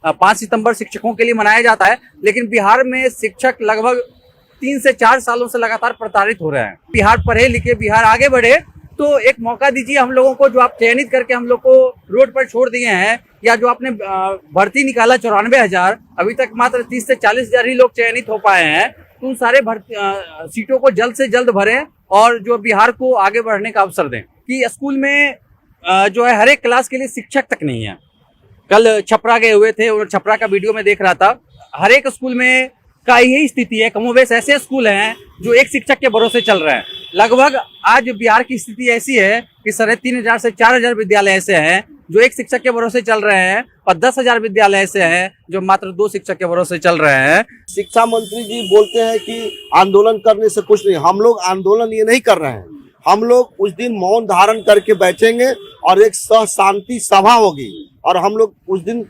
5 सितंबर शिक्षकों के लिए मनाया जाता है, लेकिन बिहार में शिक्षक लगभग 3 से 4 सालों से लगातार प्रताड़ित हो रहे हैं। बिहार पढ़े लिखे, बिहार आगे बढ़े, तो एक मौका दीजिए हम लोगों को, जो आप चयनित करके हम लोग को रोड पर छोड़ दिए हैं, या जो आपने भर्ती निकाला 94,000, अभी तक मात्र 30 से 40,000 ही लोग चयनित हो पाए हैं। तो उन सारे सीटों को जल्द से जल्द भरें और जो बिहार को आगे बढ़ने का अवसर दें। कि स्कूल में जो है हर एक क्लास के लिए शिक्षक तक नहीं है। कल छपरा गए हुए थे और छपरा का वीडियो में देख रहा था, हर एक स्कूल में का यही स्थिति है। कमोबेश ऐसे स्कूल हैं जो एक शिक्षक के भरोसे चल रहे हैं। लगभग आज बिहार की स्थिति ऐसी है कि 3,500 से 4,000 विद्यालय ऐसे हैं जो एक शिक्षक के भरोसे चल रहे हैं, और 10,000 विद्यालय ऐसे हैं जो मात्र 2 शिक्षक के भरोसे चल रहे हैं। शिक्षा मंत्री जी बोलते हैं कि आंदोलन करने से कुछ नहीं। हम लोग आंदोलन ये नहीं कर रहे हैं। हम लोग उस दिन मौन धारण करके बैठेंगे और एक शांति सभा होगी, और हम लोग उस दिन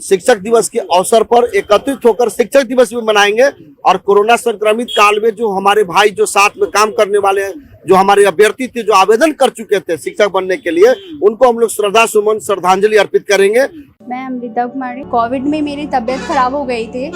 शिक्षक दिवस के अवसर पर एकत्रित होकर शिक्षक दिवस भी मनाएंगे। और कोरोना संक्रमित काल में जो हमारे भाई जो साथ में काम करने वाले हैं, जो हमारे अभ्यर्थी थे, जो आवेदन कर चुके थे शिक्षक बनने के लिए, उनको हम लोग श्रद्धा सुमन श्रद्धांजलि अर्पित करेंगे। मैं अमृता कुमारी। कोविड में मेरी तबीयत खराब हो गई थी,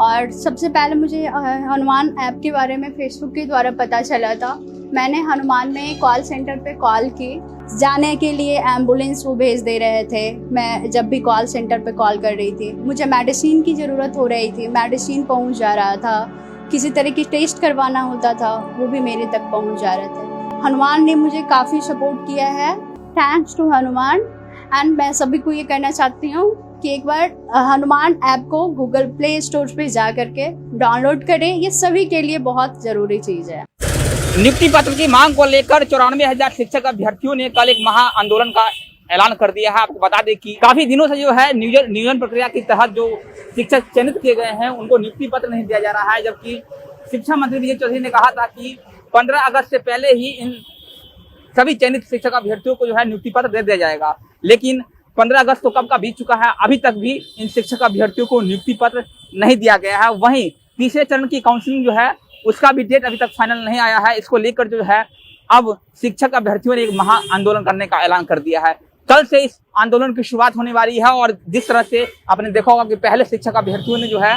और सबसे पहले मुझे हनुमान ऐप के बारे में फेसबुक के द्वारा पता चला था। मैंने हनुमान में कॉल सेंटर पे कॉल की, जाने के लिए एम्बुलेंस वो भेज दे रहे थे। मैं जब भी कॉल सेंटर पे कॉल कर रही थी, मुझे मेडिसिन की ज़रूरत हो रही थी, मेडिसिन पहुंच जा रहा था। किसी तरह की टेस्ट करवाना होता था, वो भी मेरे तक पहुंच जा रहे थे। हनुमान ने मुझे काफ़ी सपोर्ट किया है। Thanks to Hanuman. एंड मैं सभी को ये कहना चाहती हूँ कि एक बार हनुमान ऐप को गूगल प्ले स्टोर पे जा करके डाउनलोड करें। ये सभी के लिए बहुत ज़रूरी चीज़ है। नियुक्ति पत्र की मांग को लेकर 94,000 शिक्षक अभ्यर्थियों ने कल एक महा आंदोलन का ऐलान कर दिया है। आपको बता दें कि काफी दिनों से जो है नियोजन प्रक्रिया के तहत जो शिक्षक चयनित किए गए हैं उनको नियुक्ति पत्र नहीं दिया जा रहा है, जबकि शिक्षा मंत्री विजय चौधरी ने कहा था कि 15 अगस्त से पहले ही इन सभी चयनित शिक्षक अभ्यर्थियों को जो है नियुक्ति पत्र दे दिया जाएगा। लेकिन 15 अगस्त तो कब का बीत चुका है, अभी तक भी इन शिक्षक अभ्यर्थियों को नियुक्ति पत्र नहीं दिया गया है। वहीं तीसरे चरण की काउंसलिंग जो है उसका भी डेट अभी तक फाइनल नहीं आया है। इसको लेकर जो है अब शिक्षक अभ्यर्थियों ने एक महा आंदोलन करने का ऐलान कर दिया है। कल से इस आंदोलन की शुरुआत होने वाली है, और जिस तरह से आपने देखा होगा कि पहले शिक्षक अभ्यर्थियों ने जो है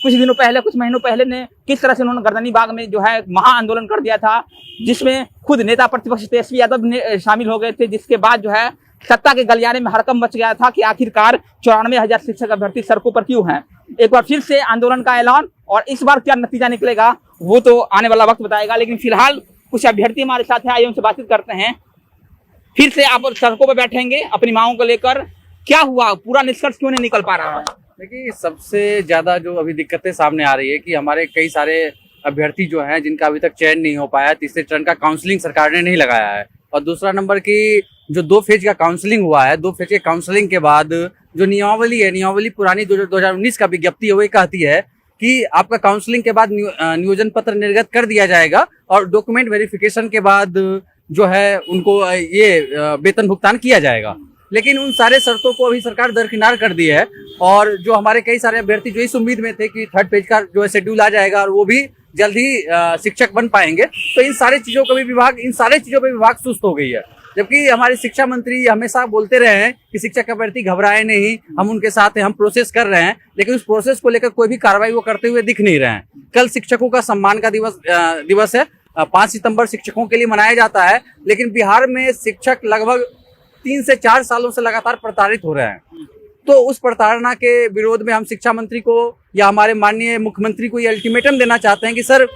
कुछ महीनों पहले ने किस तरह से उन्होंने गर्दनी बाग में जो है महा आंदोलन कर दिया था, जिसमें खुद नेता प्रतिपक्ष तेजस्वी यादव ने शामिल हो गए थे। जिसके बाद जो है सत्ता के गलियारे में हड़कंप मच गया था कि आखिरकार 94,000 शिक्षक अभ्यर्थी सड़कों पर क्यों हैं। एक बार फिर से आंदोलन का ऐलान, और इस बार क्या नतीजा निकलेगा वो तो आने वाला वक्त बताएगा। लेकिन फिलहाल कुछ अभ्यर्थी हमारे साथ हैं, आइए उनसे बातचीत करते हैं। फिर से आप सड़कों पर बैठेंगे अपनी मांगों को लेकर, क्या हुआ, पूरा निष्कर्ष क्यों नहीं निकल पा रहा है? देखिए, सबसे ज्यादा जो अभी दिक्कतें सामने आ रही है कि हमारे कई सारे अभ्यर्थी जो हैं जिनका अभी तक चयन नहीं हो पाया, तीसरे चरण का काउंसलिंग सरकार ने नहीं लगाया है। और दूसरा नंबर की जो 2 फेज का काउंसलिंग हुआ है, 2 फेज के काउंसलिंग के बाद जो नियमावली पुरानी 2019 का विज्ञप्ति है, वो कहती है कि आपका काउंसलिंग के बाद नियोजन पत्र निर्गत कर दिया जाएगा, और डॉक्यूमेंट वेरिफिकेशन के बाद जो है उनको ये वेतन भुगतान किया जाएगा। लेकिन उन सारे शर्तों को अभी सरकार दरकिनार कर दी है, और जो हमारे कई सारे अभ्यर्थी जो इस उम्मीद में थे कि 3rd पेज का जो है शेड्यूल आ जाएगा और वो भी जल्द ही शिक्षक बन पाएंगे, तो इन सारी चीजों पे विभाग सुस्त हो गई है। जबकि हमारे शिक्षा मंत्री हमेशा बोलते रहे हैं कि शिक्षक अभ्यर्थी घबराए नहीं, हम उनके साथ हैं, हम प्रोसेस कर रहे हैं, लेकिन उस प्रोसेस को लेकर कोई भी कार्रवाई वो करते हुए दिख नहीं रहे हैं। कल शिक्षकों का सम्मान का दिवस है। 5 सितंबर शिक्षकों के लिए मनाया जाता है, लेकिन बिहार में शिक्षक लगभग 3 से 4 सालों से लगातार प्रताड़ित हो रहे हैं। तो उस प्रताड़ना के विरोध में हम शिक्षा मंत्री को या हमारे माननीय मुख्यमंत्री को ये अल्टीमेटम देना चाहते हैं कि सर,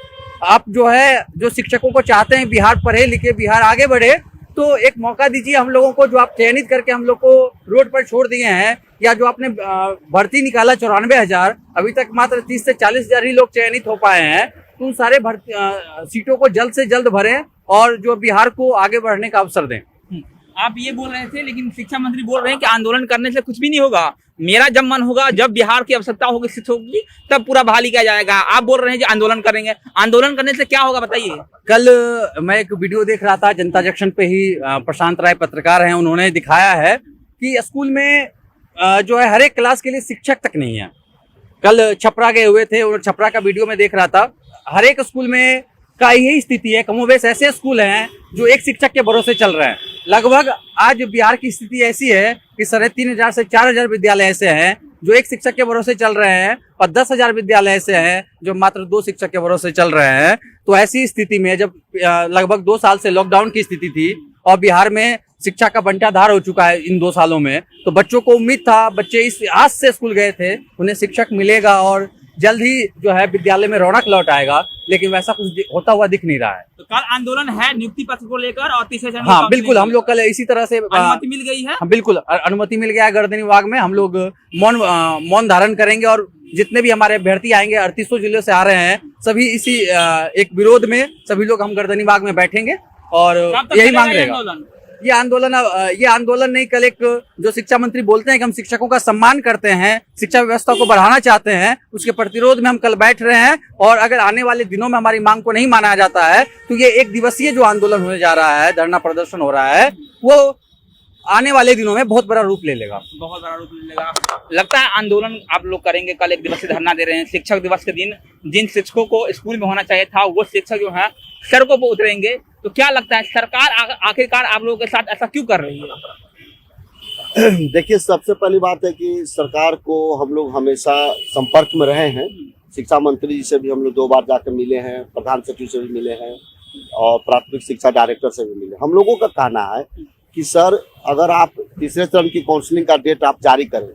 आप जो शिक्षकों को चाहते हैं बिहार पढ़े लिखे, बिहार आगे बढ़े, तो एक मौका दीजिए हम लोगों को, जो आप चयनित करके हम लोग को रोड पर छोड़ दिए हैं, या जो आपने भर्ती निकाला 94,000, अभी तक मात्र 30 से 40,000 ही लोग चयनित हो पाए हैं। तो उन सारे सीटों को जल्द से जल्द भरें और जो बिहार को आगे बढ़ने का अवसर दें। आप ये बोल रहे थे, लेकिन शिक्षा मंत्री बोल रहे हैं कि आंदोलन करने से कुछ भी नहीं होगा। मेरा जब मन होगा, जब बिहार की आवश्यकता होगी, स्थिति होगी, तब पूरा बहाली किया जाएगा। आप बोल रहे हैं कि आंदोलन करेंगे, आंदोलन करने से क्या होगा बताइए। कल मैं एक वीडियो देख रहा था जनता जंक्शन पे ही, प्रशांत राय पत्रकार हैं, उन्होंने दिखाया है कि स्कूल में जो है हर एक क्लास के लिए शिक्षक तक नहीं है। कल छपरा गए हुए थे और छपरा का वीडियो में देख रहा था, हर एक स्कूल में का यही स्थिति है। कमोबेश ऐसे स्कूल हैं जो एक शिक्षक के भरोसे चल रहे हैं। लगभग आज बिहार की स्थिति ऐसी है कि 3,500 से 4,000 विद्यालय ऐसे हैं जो एक शिक्षक के भरोसे चल रहे हैं और 10,000 विद्यालय ऐसे हैं जो मात्र 2 शिक्षक के भरोसे चल रहे हैं। तो ऐसी स्थिति में जब लगभग 2 साल से लॉकडाउन की स्थिति थी और बिहार में शिक्षा का बंटाधार हो चुका है इन 2 सालों में, तो बच्चों को उम्मीद था, बच्चे इस आस से स्कूल गए थे उन्हें शिक्षक मिलेगा और जल्द ही जो है विद्यालय में रौनक लौट आएगा, लेकिन वैसा कुछ होता हुआ दिख नहीं रहा है। तो कल आंदोलन है नियुक्ति पत्र को लेकर और तीसरे चरण हाँ बिल्कुल, हम लोग कल इसी तरह से अनुमति मिल गई है। हाँ, बिल्कुल अनुमति मिल गया है। गर्दनी विभाग में हम लोग मौन धारण करेंगे और जितने भी हमारे अभ्यर्थी आएंगे 3800 जिलों से आ रहे हैं, सभी इसी एक विरोध में सभी लोग हम गर्दनी विभाग में बैठेंगे और यही मांग रहेगा। ये आंदोलन नहीं, कल एक जो शिक्षा मंत्री बोलते हैं कि हम शिक्षकों का सम्मान करते हैं, शिक्षा व्यवस्था को बढ़ाना चाहते हैं, उसके प्रतिरोध में हम कल बैठ रहे हैं। और अगर आने वाले दिनों में हमारी मांग को नहीं माना जाता है तो ये 1 दिवसीय जो आंदोलन होने जा रहा है, धरना प्रदर्शन हो रहा है, वो आने वाले दिनों में बहुत बड़ा रूप ले लेगा। बहुत बड़ा रूप ले लेगा। लगता है आंदोलन आप लोग करेंगे, कल 1 दिवसीय धरना दे रहे हैं। शिक्षक दिवस के दिन जिन शिक्षकों को स्कूल में होना चाहिए था वो शिक्षक जो है सड़कों पर उतरेंगे, तो क्या लगता है सरकार आखिरकार आप लोगों के साथ ऐसा क्यों कर रही है? देखिए, सबसे पहली बात है कि सरकार को हम लोग हमेशा संपर्क में रहे हैं। शिक्षा मंत्री जी से भी हम लोग 2 बार जाकर मिले हैं, प्रधान सचिव से भी मिले हैं और प्राथमिक शिक्षा डायरेक्टर से भी मिले। हम लोगों का कहना है कि सर, अगर आप तीसरे चरण की काउंसलिंग का डेट आप जारी करें,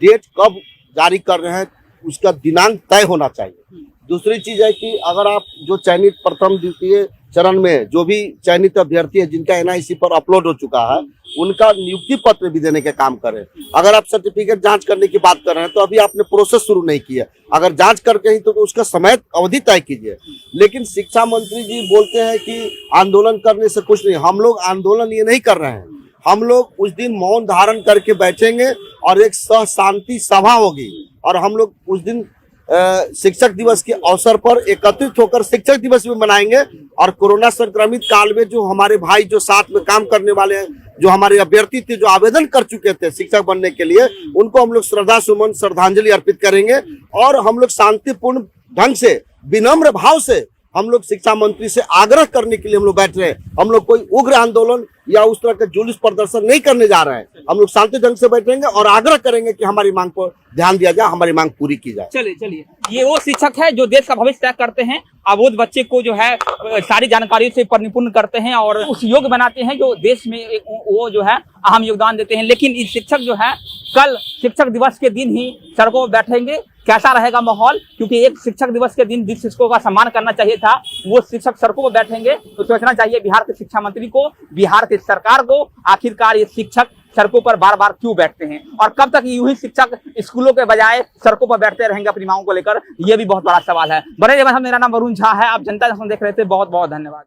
डेट कब जारी कर रहे हैं उसका दिनांक तय होना चाहिए। दूसरी चीज है कि अगर आप जो चयनित प्रथम द्वितीय चरण में जो भी चयनित अभ्यर्थी है जिनका एनआईसी पर अपलोड हो चुका है, उनका नियुक्ति पत्र भी देने के काम करें। अगर आप सर्टिफिकेट जांच करने की बात कर रहे हैं तो अभी आपने प्रोसेस शुरू नहीं किया, अगर जांच करके ही तो उसका समय अवधि तय कीजिए। लेकिन शिक्षा मंत्री जी बोलते हैं कि आंदोलन करने से कुछ नहीं। हम लोग आंदोलन ये नहीं कर रहे हैं, हम लोग उस दिन मौन धारण करके बैठेंगे और एक सह शांति सभा होगी और हम लोग उस दिन शिक्षक दिवस के अवसर पर एकत्रित होकर शिक्षक दिवस भी मनाएंगे। और कोरोना संक्रमित काल में जो हमारे भाई जो साथ में काम करने वाले हैं, जो हमारे अभ्यर्थी थे, जो आवेदन कर चुके थे शिक्षक बनने के लिए, उनको हम लोग श्रद्धा सुमन श्रद्धांजलि अर्पित करेंगे। और हम लोग शांतिपूर्ण ढंग से, विनम्र भाव से हम लोग शिक्षा मंत्री से आग्रह करने के लिए हम लोग बैठ रहे हैं। हम लोग कोई उग्र आंदोलन या उस तरह का जुलूस प्रदर्शन नहीं करने जा रहे हैं। हम लोग शांति ढंग से बैठेंगे और आग्रह करेंगे कि हमारी मांग पर ध्यान दिया जाए, हमारी मांग पूरी की जाए। चलिए ये वो शिक्षक है जो देश का भविष्य तय करते हैं, अबोध बच्चे को जो है सारी जानकारियों से परिपूर्ण करते हैं और उस योग्य बनाते हैं जो देश में वो जो है अहम योगदान देते हैं। लेकिन इस शिक्षक जो है कल शिक्षक दिवस के दिन ही सड़कों पर बैठेंगे। कैसा रहेगा माहौल, क्योंकि एक शिक्षक दिवस के दिन जिस शिक्षकों का सम्मान करना चाहिए था वो शिक्षक सड़कों पर बैठेंगे। तो सोचना चाहिए बिहार के शिक्षा मंत्री को, बिहार की सरकार को, आखिरकार ये शिक्षक सड़कों पर बार बार क्यों बैठते हैं और कब तक यूं ही शिक्षक स्कूलों के बजाय सड़कों पर बैठते रहेंगे अपनी मांगों को लेकर, ये भी बहुत बड़ा सवाल है। बड़े जवान, मेरा नाम वरुण झा है, आप जनता जंक्शन देख रहे थे। बहुत बहुत धन्यवाद।